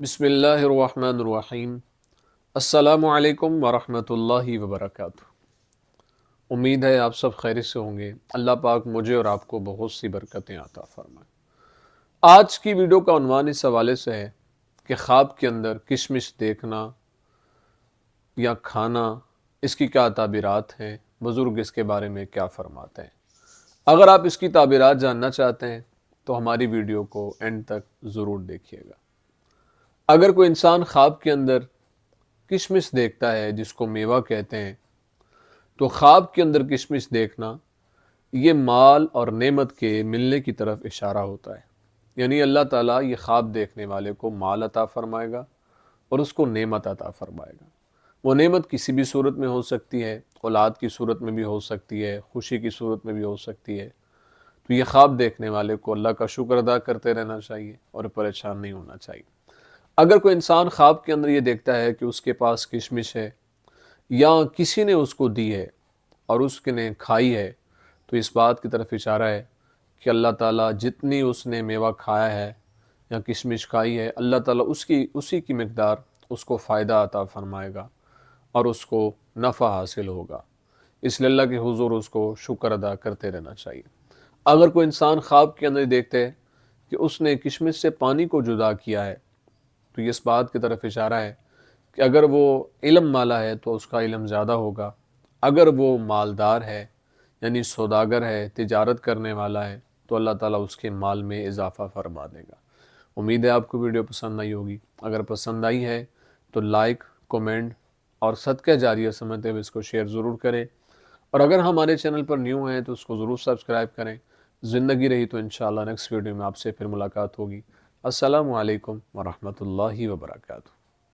بسم اللہ الرحمن الرحیم۔ السلام علیکم ورحمۃ اللہ وبرکاتہ۔ امید ہے آپ سب خیریت سے ہوں گے۔ اللہ پاک مجھے اور آپ کو بہت سی برکتیں عطا فرمائے۔ آج کی ویڈیو کا عنوان اس حوالے سے ہے کہ خواب کے اندر کشمش دیکھنا یا کھانا، اس کی کیا تعبیرات ہیں، بزرگ اس کے بارے میں کیا فرماتے ہیں۔ اگر آپ اس کی تعبیرات جاننا چاہتے ہیں تو ہماری ویڈیو کو اینڈ تک ضرور دیکھیے گا۔ اگر کوئی انسان خواب کے اندر کشمش دیکھتا ہے، جس کو میوہ کہتے ہیں، تو خواب کے اندر کشمش دیکھنا یہ مال اور نعمت کے ملنے کی طرف اشارہ ہوتا ہے۔ یعنی اللہ تعالیٰ یہ خواب دیکھنے والے کو مال عطا فرمائے گا اور اس کو نعمت عطا فرمائے گا۔ وہ نعمت کسی بھی صورت میں ہو سکتی ہے، اولاد کی صورت میں بھی ہو سکتی ہے، خوشی کی صورت میں بھی ہو سکتی ہے۔ تو یہ خواب دیکھنے والے کو اللہ کا شکر ادا کرتے رہنا چاہیے اور پریشان نہیں ہونا چاہیے۔ اگر کوئی انسان خواب کے اندر یہ دیکھتا ہے کہ اس کے پاس کشمش ہے یا کسی نے اس کو دی ہے اور اس نے کھائی ہے، تو اس بات کی طرف اشارہ ہے کہ اللہ تعالیٰ جتنی اس نے میوہ کھایا ہے یا کشمش کھائی ہے، اللہ تعالیٰ اسی کی مقدار اس کو فائدہ عطا فرمائے گا اور اس کو نفع حاصل ہوگا۔ اس لیے اللہ کے حضور اس کو شکر ادا کرتے رہنا چاہیے۔ اگر کوئی انسان خواب کے اندر دیکھتے ہے کہ اس نے کشمش سے پانی کو جدا کیا ہے، تو یہ اس بات کی طرف اشارہ ہے کہ اگر وہ علم والا ہے تو اس کا علم زیادہ ہوگا۔ اگر وہ مالدار ہے یعنی سوداگر ہے، تجارت کرنے والا ہے، تو اللہ تعالیٰ اس کے مال میں اضافہ فرما دے گا۔ امید ہے آپ کو ویڈیو پسند آئی ہوگی۔ اگر پسند آئی ہے تو لائک، کومنٹ اور صدقہ جاریہ سمجھتے ہوئے اس کو شیئر ضرور کریں، اور اگر ہمارے چینل پر نیو ہیں تو اس کو ضرور سبسکرائب کریں۔ زندگی رہی تو انشاءاللہ نیکسٹ ویڈیو میں آپ سے پھر ملاقات ہوگی۔ السلام علیکم ورحمۃ اللہ وبرکاتہ۔